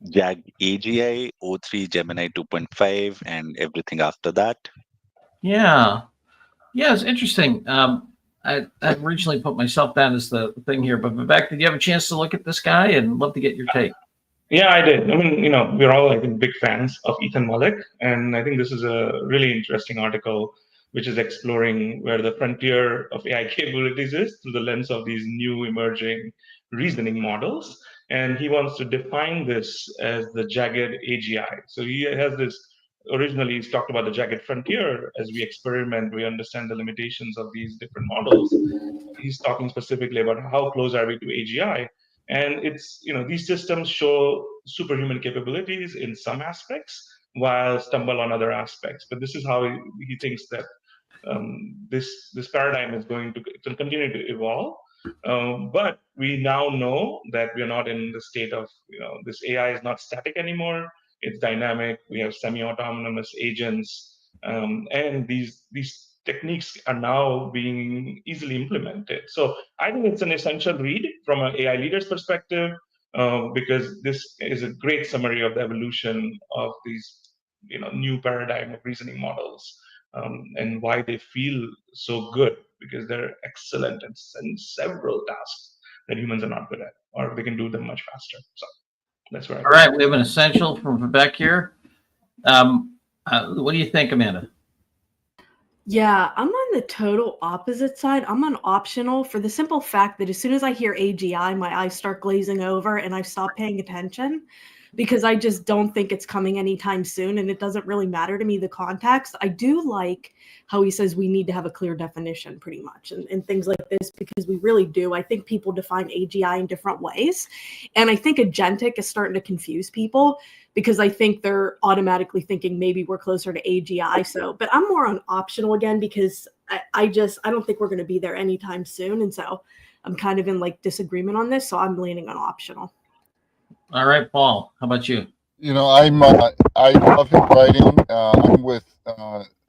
AGI, O3 Gemini 2.5, and everything after that. Yeah. Yeah, it's interesting. I originally put myself down as the thing here, but Vivek, did you have a chance to look at this guy? And love to get your take. Yeah, I did. I mean, we're all, I think, big fans of Ethan Malik, and I think this is a really interesting article, which is exploring where the frontier of AI capabilities is through the lens of these new emerging reasoning models. And he wants to define this as the jagged AGI. So he has this. Originally, he's talked about the jagged frontier. As we experiment, we understand the limitations of these different models. He's talking specifically about how close are we to AGI, and it's these systems show superhuman capabilities in some aspects while stumble on other aspects. But this is how he thinks that this paradigm is going to continue to evolve. But we now know that we are not in the state of this AI is not static anymore. It's dynamic. We have semi-autonomous agents, and these techniques are now being easily implemented. So I think it's an essential read from an AI leader's perspective, because this is a great summary of the evolution of these new paradigm of reasoning models, and why they feel so good, because they're excellent in several tasks that humans are not good at, or they can do them much faster. So that's where I All right, we have an essential from Vivek here. What do you think, Amanda? Yeah, I'm on the total opposite side. I'm on optional for the simple fact that as soon as I hear AGI, my eyes start glazing over and I stop paying attention, because I just don't think it's coming anytime soon, and it doesn't really matter to me the context. I do like how he says we need to have a clear definition pretty much and things like this, because we really do. I think people define AGI in different ways, and I think agentic is starting to confuse people, because I think they're automatically thinking maybe we're closer to AGI. So, but I'm more on optional again, because I don't think we're going to be there anytime soon. And so I'm kind of in like disagreement on this. So I'm leaning on optional. All right, Paul, how about you? I love his writing. I'm with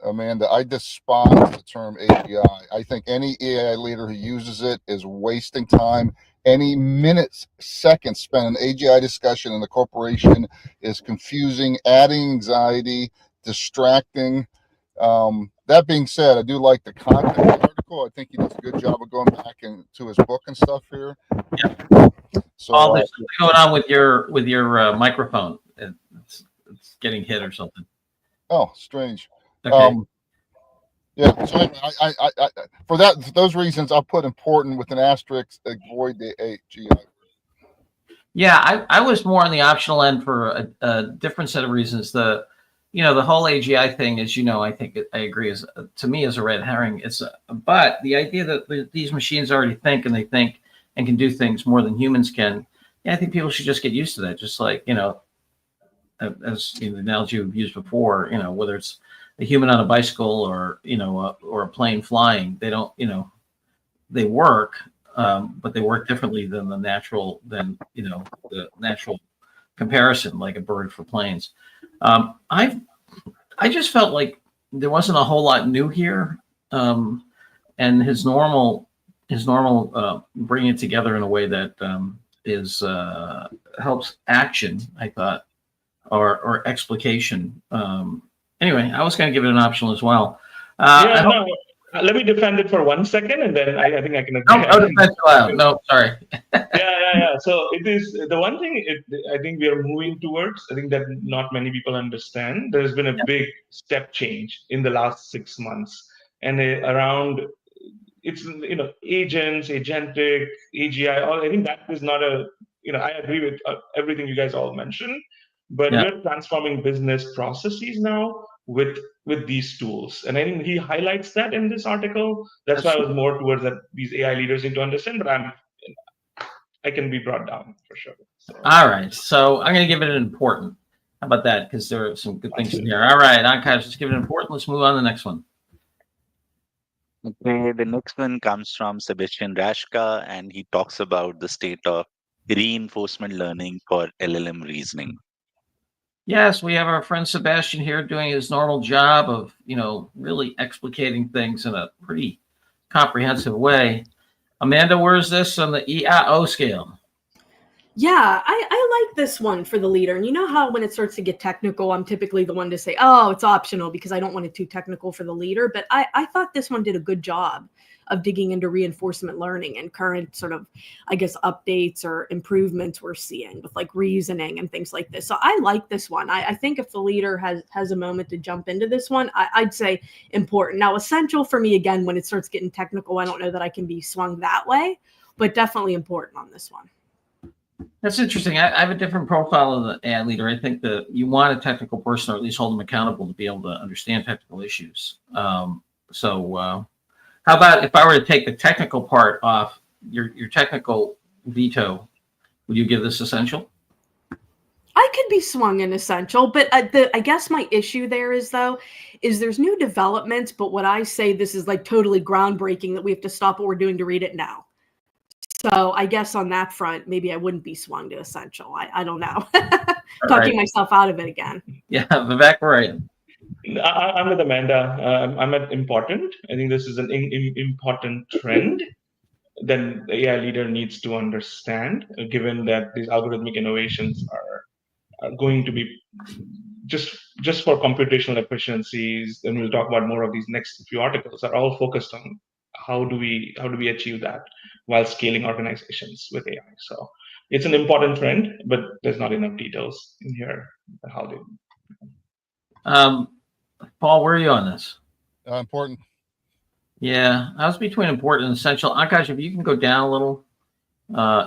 Amanda. I despise the term AGI. I think any AI leader who uses it is wasting time. Any minutes, seconds spent in AGI discussion in the corporation is confusing, adding anxiety, distracting. That being said, I do like the content of the article. I think he does a good job of going back into his book and stuff here. Yeah. So Paul, there's something going on with your microphone. It's getting hit or something. Oh, strange. Okay. Yeah. So I for those reasons, I'll put important with an asterisk. Avoid the AGI. Yeah, I was more on the optional end for a different set of reasons. The whole AGI thing, as I think I agree, is to me is a red herring. But the idea that these machines already think and they think and can do things more than humans can. Yeah, I think people should just get used to that. Just like, as the analogy we've used before, whether it's a human on a bicycle or, or a plane flying, they don't, they work, but they work differently than the natural comparison, like a bird for planes. I just felt like there wasn't a whole lot new here. And his normal bringing it together in a way that helps action, I thought, or explication. Anyway, I was going to give it an optional as well. Let me defend it for 1 second, and then I think I can. No, defend loud. No, sorry. Yeah. So it is the one thing I think we are moving towards. I think that not many people understand. There's been a big step change in the last 6 months, and around. It's agents, agentic, AGI. I think that is not I agree with everything you guys all mentioned, but we're transforming business processes now with these tools, and I think he highlights that in this article. That's why I was more towards that these AI leaders need to understand. But I can be brought down for sure. So. All right, so I'm going to give it an important. How about that? Because there are some good things in here. All right, Akash, let's give it an important. Let's move on to the next one. Okay, the next one comes from Sebastian Rashka, and he talks about the state of reinforcement learning for LLM reasoning. Yes, we have our friend Sebastian here doing his normal job of, really explicating things in a pretty comprehensive way. Amanda, where is this on the EIO scale? Yeah, I like this one for the leader. And you know how when it starts to get technical, I'm typically the one to say, oh, it's optional because I don't want it too technical for the leader. But I thought this one did a good job of digging into reinforcement learning and current sort of, I guess, updates or improvements we're seeing with like reasoning and things like this. So I like this one. I think if the leader has a moment to jump into this one, I'd say important. Now, essential for me, again, when it starts getting technical, I don't know that I can be swung that way, but definitely important on this one. That's interesting. I have a different profile of the ad leader. I think that you want a technical person, or at least hold them accountable to be able to understand technical issues. How about if I were to take the technical part off your technical veto, would you give this essential? I could be swung in essential, but I guess my issue there is there's new developments, but what I say this is like totally groundbreaking that we have to stop what we're doing to read it now. So I guess on that front, maybe I wouldn't be swung to essential. I don't know. Talking myself out of it again. Yeah, Vivek, right. I'm with Amanda. I'm at important. I think this is an important trend that the AI leader needs to understand, given that these algorithmic innovations are going to be just for computational efficiencies. And we'll talk about more of these next few articles are all focused on how do we achieve that while scaling organizations with AI. So it's an important trend, but there's not enough details in here how they. Paul, where are you on this? Important. Yeah, I was between important and essential. Akash, if you can go down a little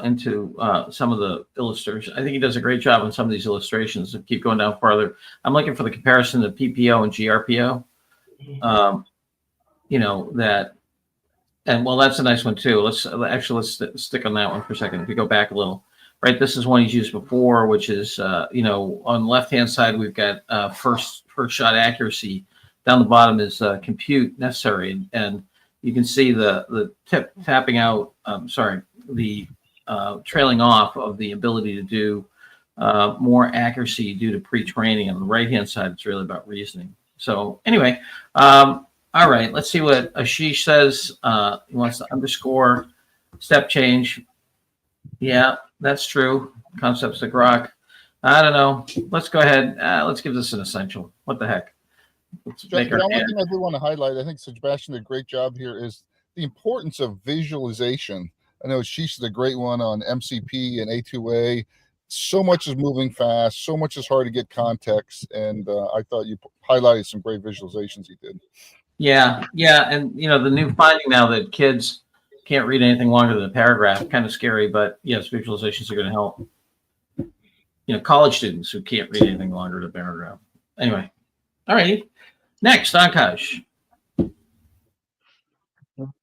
into some of the illustrations. I think he does a great job on some of these illustrations. Keep going down farther. I'm looking for the comparison to PPO and GRPO. That, and well, that's a nice one too. Let's stick on that one for a second. If we go back a little, right? This is one he's used before, which is on the left-hand side we've got first shot accuracy. Down the bottom is compute necessary, and you can see the tapping out. The trailing off of the ability to do more accuracy due to pre-training. On the right-hand side, it's really about reasoning. So anyway, all right, let's see what Ashish says. He wants to underscore step change. Yeah, that's true. Concepts like rock. I don't know. Let's go ahead. Let's give this an essential. What the heck? Let's make John, one thing I do want to highlight, I think Sebastian did a great job here, is the importance of visualization. I know Ashish did a great one on MCP and A2A. So much is moving fast. So much is hard to get context. And I thought you highlighted some great visualizations he did. Yeah. And, the new finding now that kids can't read anything longer than a paragraph, kind of scary, but yes, visualizations are going to help. College students who can't read anything longer than a paragraph. Anyway. All right. Next, Akash.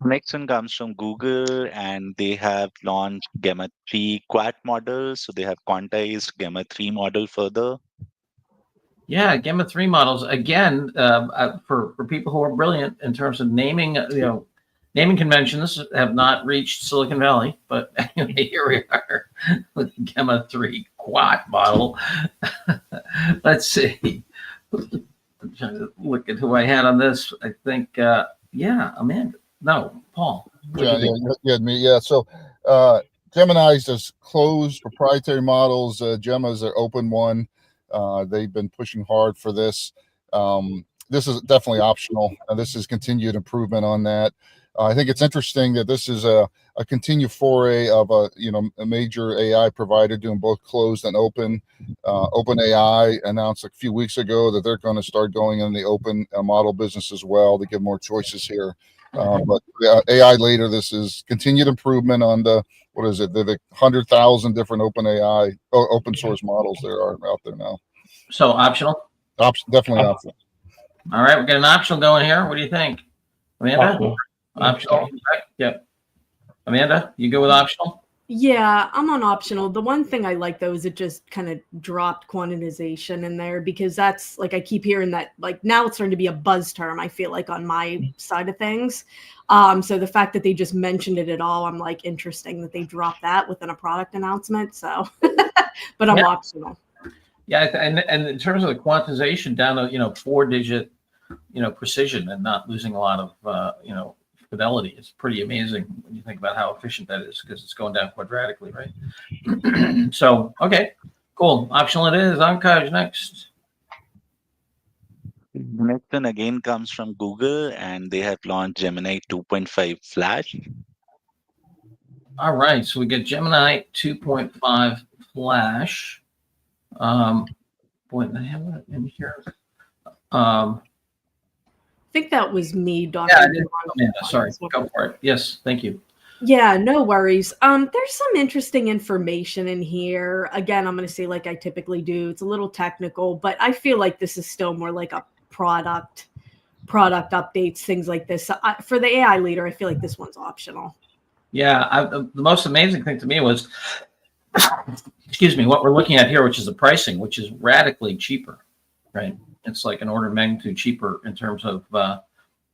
Next one comes from Google, and they have launched Gamma 3 Quat models. So they have quantized Gamma 3 model further. Yeah, Gamma 3 models, again, for people who are brilliant in terms of naming, naming conventions have not reached Silicon Valley, but anyway, here we are with Gamma 3 Quat model. Let's see. I'm trying to look at who I had on this. I think, Amanda. No, Paul. Yeah, me. Yeah. So Gemini's is closed proprietary models. Gemma's an open one. They've been pushing hard for this. This is definitely optional. This is continued improvement on that. I think it's interesting that this is a continued foray of a major AI provider doing both closed and open. OpenAI announced a few weeks ago that they're going to start going in the open model business as well to give more choices here. But AI later, this is continued improvement on the 100,000 different OpenAI open source models there are out there now. So optional? Definitely optional. All right, we got an optional going here. What do you think, Amanda? Optional. Yep. Amanda, you go with optional? Yeah, I'm on optional. The one thing I like though is it just kind of dropped quantization in there, because that's like, I keep hearing that, like, now it's starting to be a buzz term, I feel like, on my side of things. So the fact that they just mentioned it at all, I'm like, interesting that they dropped that within a product announcement. So, but I'm optional. Yeah, and in terms of the quantization down to 4-digit precision and not losing a lot of fidelity. It's pretty amazing when you think about how efficient that is, because it's going down quadratically, right? So, okay, cool. Optional it is. Ankaj, next. Next one again comes from Google, and they have launched Gemini 2.5 Flash. All right, so we get Gemini 2.5 Flash. Boy, I have that in here. I think that was me, Dr. Yeah, I did. Amanda, sorry, go for it. Yes, thank you. Yeah, no worries. There's some interesting information in here. Again, I'm going to say like I typically do. It's a little technical, but I feel like this is still more like a product updates, things like this. So for the AI leader, I feel like this one's optional. Yeah, the most amazing thing to me was, excuse me, what we're looking at here, which is the pricing, which is radically cheaper, right? It's like an order of magnitude cheaper in terms of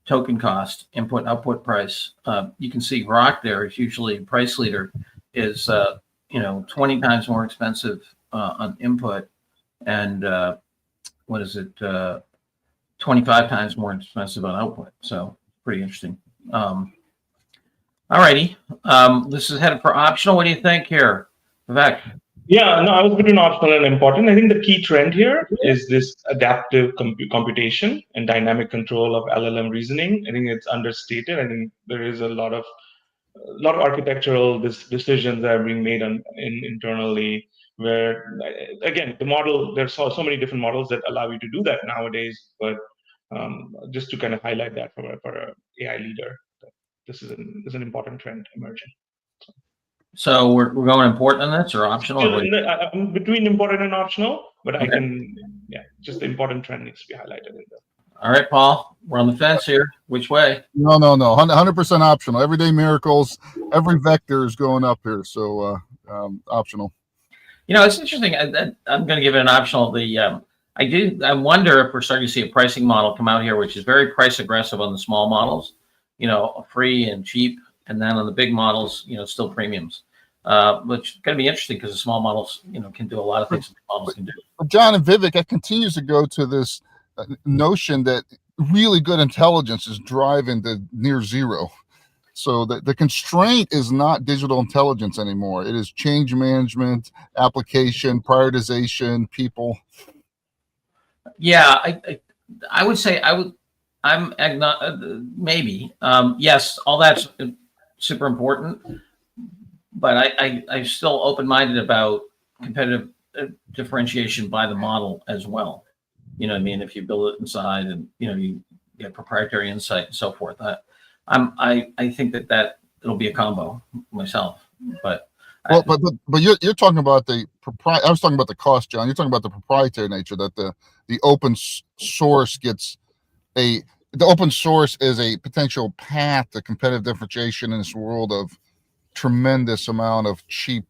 token cost, input, output price. You can see Grok there is usually price leader is 20 times more expensive on input, and 25 times more expensive on output. So pretty interesting. All righty, this is headed for optional. What do you think here, Vivek? Yeah, no, I was between optional and important. I think the key trend here is this adaptive computation and dynamic control of LLM reasoning. I think it's understated. I think there is a lot of architectural decisions that are being made internally, where again the model, there's so many different models that allow you to do that nowadays. But just to kind of highlight that for a AI leader, this is an important trend emerging. So we're going important on this or optional? I'm between important and optional, but Okay. I can, just the important trend needs to be highlighted in there. All right, Paul, we're on the fence here. Which way? No, 100% optional. Everyday miracles, every vector is going up here, so optional. It's interesting. I'm going to give it an optional. I wonder if we're starting to see a pricing model come out here, which is very price aggressive on the small models, free and cheap, and then on the big models, still premiums. Which is going to be interesting because the small models, can do a lot of things that the models can do. John and Vivek, that continues to go to this notion that really good intelligence is driving to near zero. So the constraint is not digital intelligence anymore. It is change management, application, prioritization, people. Yeah, I would say maybe. Yes, all that's super important, but I'm still open-minded about competitive differentiation by the model as well. You know what I mean? If you build it inside and you get proprietary insight and so forth. I think that it'll be a combo myself. But you're talking about the I was talking about the cost, John. You're talking about the proprietary nature, that the open source the open source is a potential path to competitive differentiation in this world of tremendous amount of cheap,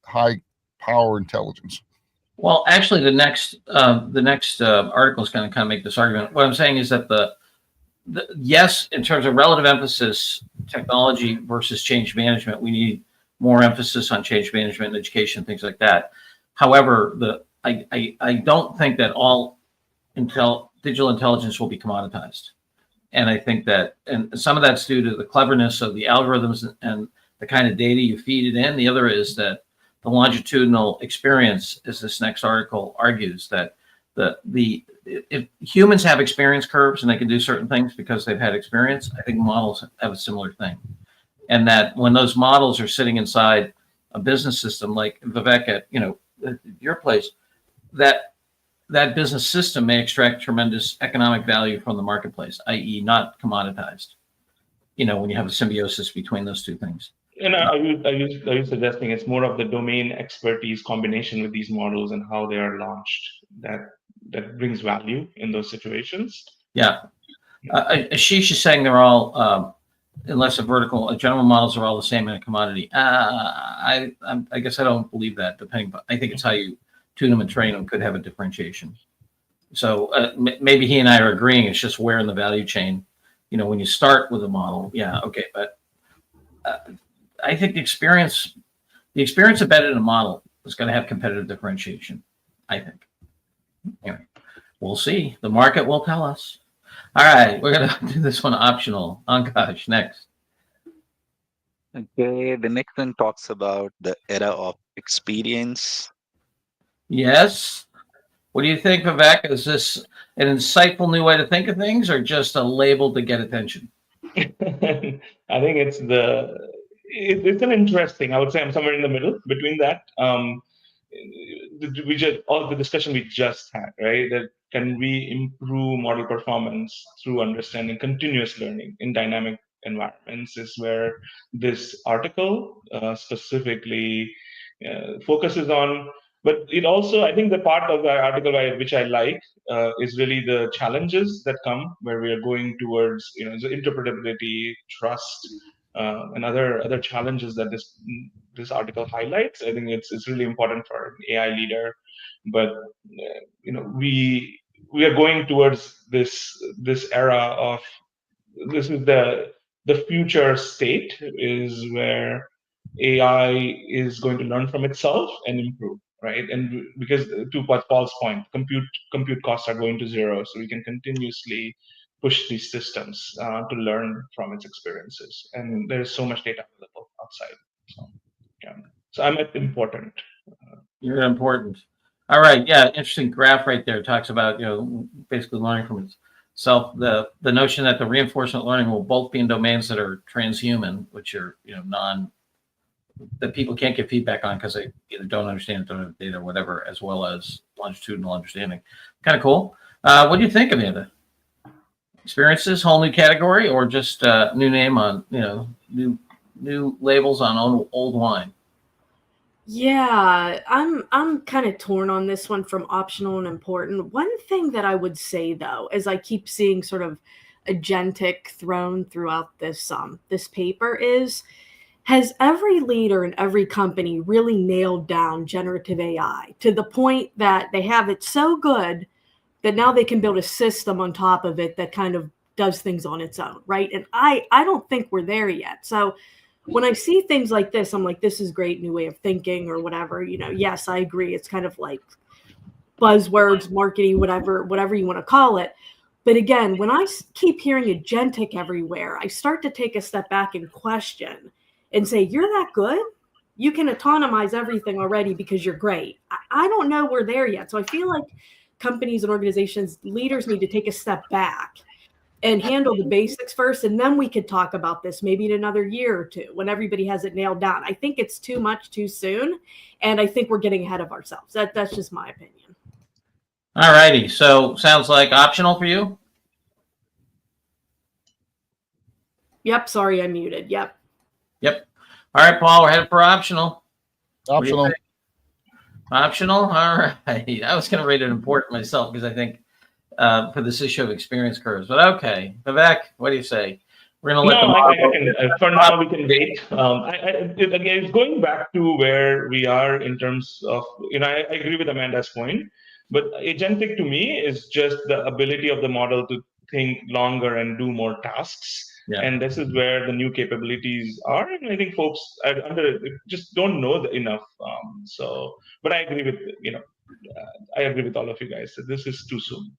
high power intelligence. Well, actually, the next article is going to kind of make this argument. What I'm saying is that yes, in terms of relative emphasis, technology versus change management, we need more emphasis on change management and education, things like that. However, I don't think that all digital intelligence will be commoditized. And I think that, and some of that's due to the cleverness of the algorithms and the kind of data you feed it in. The other is that the longitudinal experience, as this next article argues, that if humans have experience curves and they can do certain things because they've had experience, I think models have a similar thing. And that when those models are sitting inside a business system, like Vivek at your place, that business system may extract tremendous economic value from the marketplace, i.e. not commoditized, when you have a symbiosis between those two things. And are you suggesting it's more of the domain expertise combination with these models and how they are launched that brings value in those situations? Yeah. Ashish is saying they're all, unless general models are all the same in a commodity. I guess I don't believe that, I think it's how you tune them and train them could have a differentiation. So maybe he and I are agreeing. It's just where in the value chain, when you start with a model, yeah, okay. But I think the experience embedded in a model is going to have competitive differentiation, I think. Anyway, we'll see. The market will tell us. All right, we're gonna do this one optional. Ankash, next. Okay, the next one talks about the era of experience. Yes. What do you think, Vivek? Is this an insightful new way to think of things, or just a label to get attention? I think it's an interesting. I would say I'm somewhere in the middle between that. We just all the discussion we just had, right? That can we improve model performance through understanding continuous learning in dynamic environments is where this article specifically focuses on. But it also, I think, the part of the article which I like is really the challenges that come where we are going towards, the interpretability, trust, and other challenges that this article highlights. I think it's really important for an AI leader, but we are going towards this era of this is the future state is where AI is going to learn from itself and improve, right? And because to what Paul's point, compute costs are going to zero, so we can continuously push these systems to learn from its experiences. And there's so much data available outside. So yeah, so I'm at important. You're important. All right. Yeah. Interesting graph right there. It talks about, basically learning from itself. The notion that the reinforcement learning will both be in domains that are transhuman, which are, that people can't get feedback on because they either don't understand, don't have data or whatever, as well as longitudinal understanding. Kind of cool. What do you think, Amanda? Experiences, whole new category, or just new name on, new labels on old wine? Yeah, I'm kind of torn on this one from optional and important. One thing that I would say though, as I keep seeing sort of agentic thrown throughout this paper is, has every leader in every company really nailed down generative AI to the point that they have it so good that now they can build a system on top of it that kind of does things on its own, right? And I don't think we're there yet. So when I see things like this, I'm like, this is great, new way of thinking or whatever. Yes, I agree. It's kind of like buzzwords, marketing, whatever you want to call it. But again, when I keep hearing agentic everywhere, I start to take a step back and question and say, you're that good? You can autonomize everything already because you're great. I don't know we're there yet. So I feel like companies and organizations, leaders need to take a step back and handle the basics first, and then we could talk about this maybe in another year or two when everybody has it nailed down. I think it's too much too soon, and I think we're getting ahead of ourselves. That's just my opinion. All righty. So sounds like optional for you? Yep. Sorry, I muted. Yep. All right, Paul, we're headed for optional. Optional. Optional? All right. I was going to rate it important myself because I think for this issue of experience curves. But okay, Vivek, what do you say? We're going to let for now we can wait. Again, it's going back to where we are in terms of, I agree with Amanda's point, but agentic to me is just the ability of the model to think longer and do more tasks. Yeah. And this is where the new capabilities are. And I think folks just don't know enough. But I agree with, I agree with all of you guys that this is too soon.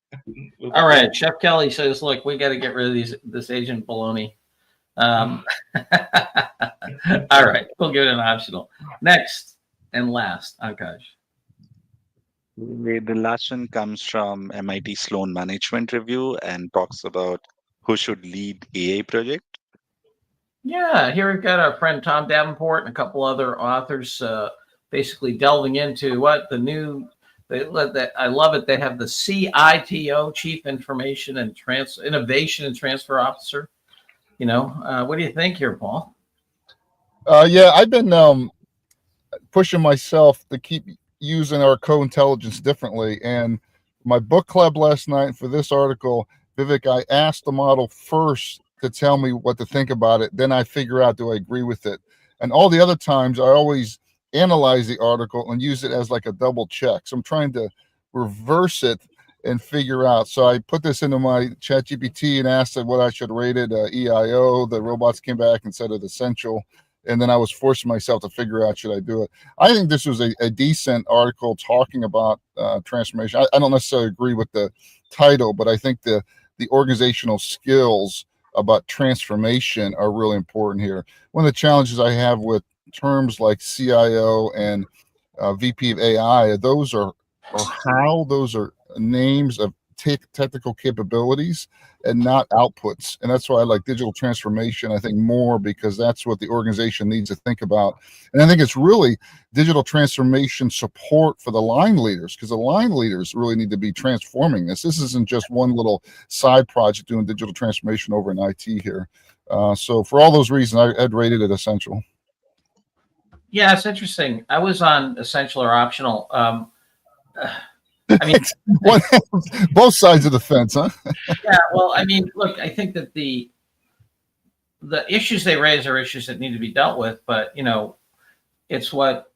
All right. Chef Kelly says, look, we got to get rid of this agent baloney. All right. We'll give it an optional. Next and last, Akash. The last one comes from MIT Sloan Management Review and talks about who should lead AA project. Yeah, here we've got our friend Tom Davenport and a couple other authors basically delving into what the new, I love it. They have the CITO, Chief Innovation and Transfer Officer. What do you think here, Paul? Yeah, I've been pushing myself to keep using our co-intelligence differently. And my book club last night for this article, Vivek, I asked the model first to tell me what to think about it. Then I figure out, do I agree with it? And all the other times I always analyze the article and use it as like a double check. So I'm trying to reverse it and figure out. So I put this into my ChatGPT and asked it what I should rate it, EIO. The robots came back and said it essential. And then I was forcing myself to figure out, should I do it? I think this was a decent article talking about transformation. I don't necessarily agree with the title, but I think the the organizational skills about transformation are really important here. One of the challenges I have with terms like CIO and VP of AI, those are names of technical capabilities and not outputs. And that's why I like digital transformation, I think, more, because that's what the organization needs to think about. And I think it's really digital transformation support for the line leaders, because the line leaders really need to be transforming this. This isn't just one little side project doing digital transformation over in IT here. So for all those reasons, I'd rated it essential. Yeah, it's interesting. I was on essential or optional. I mean, both sides of the fence, huh? Yeah. Well, I mean, look, I think that the issues they raise are issues that need to be dealt with. But it's what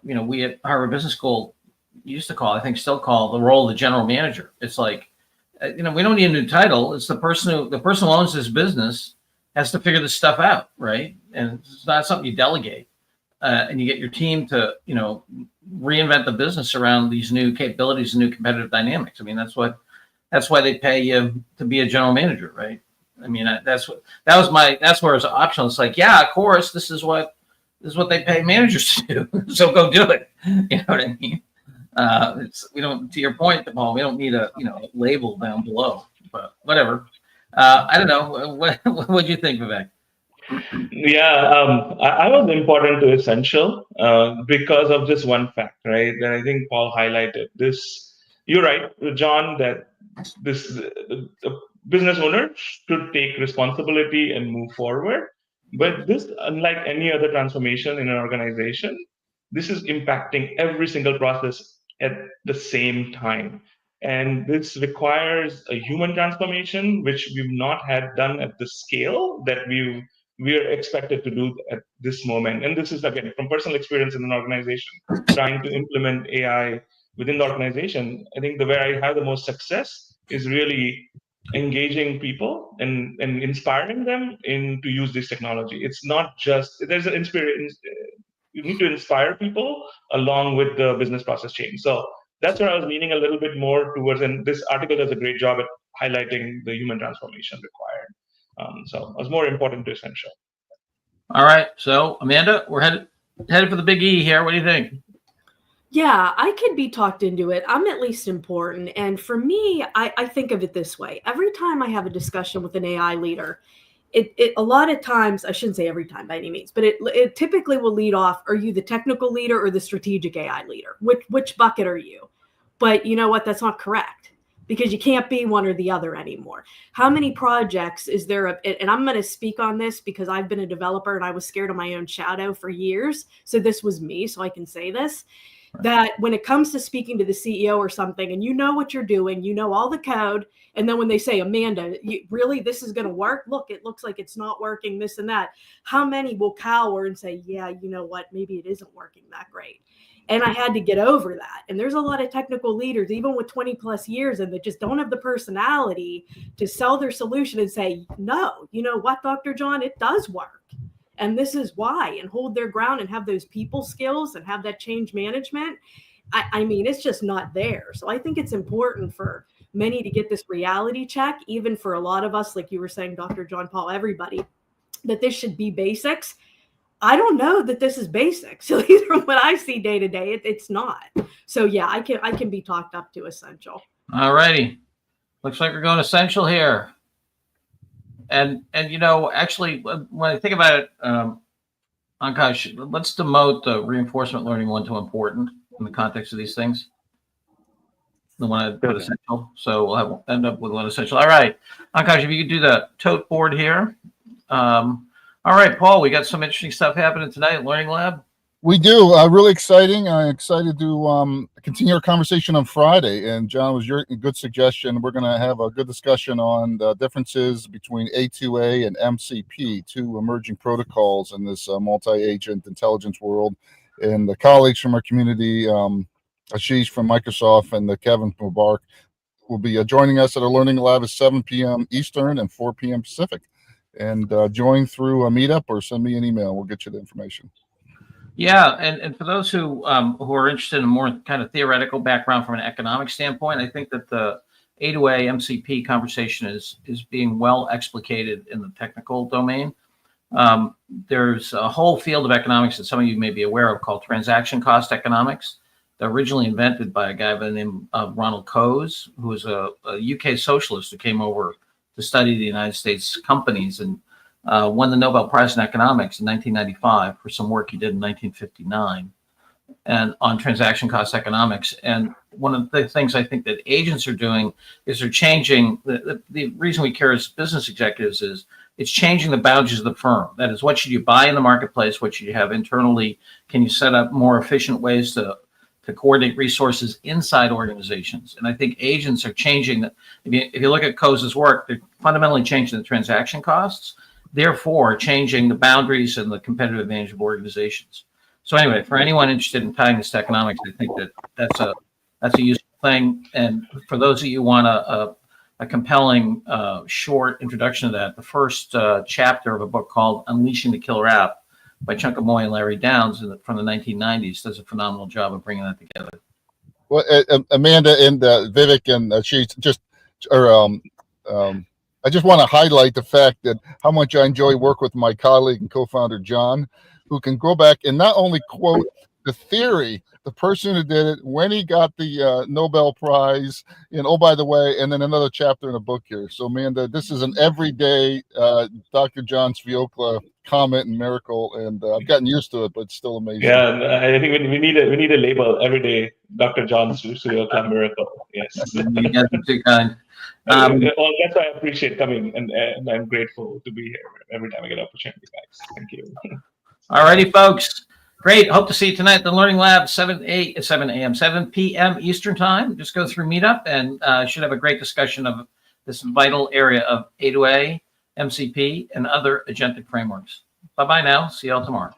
we at Harvard Business School used to call, I think, still call the role of the general manager. It's like, we don't need a new title. It's the person who owns this business has to figure this stuff out, right? And it's not something you delegate. And you get your team to, reinvent the business around these new capabilities and new competitive dynamics. I mean, that's why they pay you to be a general manager, right? I mean, that's where it's optional. It's like, yeah, of course, this is what they pay managers to do. So go do it. You know what I mean? We don't, to your point, Paul, we don't need a label down below, but whatever. I don't know. What do you think, Vivek? Yeah, I was important to essential because of this one fact, right? That I think Paul highlighted. This, you're right, John, that the business owner should take responsibility and move forward. But this, unlike any other transformation in an organization, this is impacting every single process at the same time. And this requires a human transformation, which we've not had done at the scale that we're expected to do at this moment. And this is, again, from personal experience in an organization, trying to implement AI within the organization. I think where I have the most success is really engaging people and inspiring them to use this technology. It's not just, there's an inspiration. You need to inspire people along with the business process change. So that's where I was leaning a little bit more towards, and this article does a great job at highlighting the human transformation required. So it was more important to essential. All right. So Amanda, we're headed for the big E here. What do you think? Yeah, I could be talked into it. I'm at least important. And for me, I think of it this way. Every time I have a discussion with an AI leader, it a lot of times, I shouldn't say every time by any means, but it typically will lead off, are you the technical leader or the strategic AI leader? Which bucket are you? But you know what? That's not correct, because you can't be one or the other anymore. How many projects is there? And I'm going to speak on this because I've been a developer and I was scared of my own shadow for years. So this was me, so I can say this. That when it comes to speaking to the CEO or something, and you know what you're doing, you know all the code, and then when they say, Amanda, really, this is going to work? Look, it looks like it's not working, this and that. How many will cower and say, yeah, you know what, maybe it isn't working that great? And I had to get over that. And there's a lot of technical leaders, even with 20 plus years, and that just don't have the personality to sell their solution and say, no, you know what, Dr. John, it does work. And this is why, and hold their ground and have those people skills and have that change management. I mean, it's just not there. So I think it's important for many to get this reality check, even for a lot of us, like you were saying, Dr. John Paul, everybody, that this should be basics. I don't know that this is basic. So from what I see day to day, it's not. So yeah, I can be talked up to essential. All righty. Looks like we're going essential here. And actually, when I think about it, Ankash, let's demote the reinforcement learning one to important in the context of these things. The one I put essential. So we'll end up with one essential. All right. Ankash, if you could do the tote board here. All right, Paul, we got some interesting stuff happening tonight at Learning Lab. We do. Really exciting. I'm excited to continue our conversation on Friday. And John, was your good suggestion. We're going to have a good discussion on the differences between A2A and MCP, two emerging protocols in this multi-agent intelligence world. And the colleagues from our community, Ashish from Microsoft and Kevin from Mubarak, will be joining us at our Learning Lab at 7 p.m. Eastern and 4 p.m. Pacific. And join through a meetup or send me an email. We'll get you the information. Yeah, and for those who are interested in a more kind of theoretical background from an economic standpoint, I think that the A2A MCP conversation is being well explicated in the technical domain. There's a whole field of economics that some of you may be aware of called transaction cost economics. They're originally invented by a guy by the name of Ronald Coase, who was a UK socialist who came over to study the United States companies and won the Nobel Prize in Economics in 1995 for some work he did in 1959 and on transaction cost economics. And one of the things I think that agents are doing is they're changing, the reason we care as business executives is it's changing the boundaries of the firm. That is, what should you buy in the marketplace? What should you have internally? Can you set up more efficient ways to coordinate resources inside organizations? And I think agents are changing that. If you look at Coase's work, they're fundamentally changing the transaction costs, therefore changing the boundaries and the competitive advantage of organizations. So anyway, for anyone interested in tying this to economics, I think that's a useful thing. And for those of you who want a compelling short introduction to that, the first chapter of a book called Unleashing the Killer App by Chunkamoy and Larry Downs from the 1990s does a phenomenal job of bringing that together. Well, Amanda and Vivek and she just, I just want to highlight the fact that how much I enjoy work with my colleague and co-founder John, who can go back and not only quote the theory, the person who did it, when he got the Nobel Prize, and oh, by the way, and then another chapter in a book here. So, Amanda, this is an everyday Dr. John Sviokla comment and miracle, and I've gotten used to it, but it's still amazing. Yeah, I think we need a label every day, Dr. John Sviokla miracle. Yes. You guys are too kind. Well, that's why I appreciate coming, and I'm grateful to be here every time I get an opportunity, guys. Thank you. All righty, folks. Great. Hope to see you tonight at the Learning Lab, 7 p.m. Eastern Time. Just go through Meetup and should have a great discussion of this vital area of A2A, MCP, and other agentic frameworks. Bye-bye now. See you all tomorrow.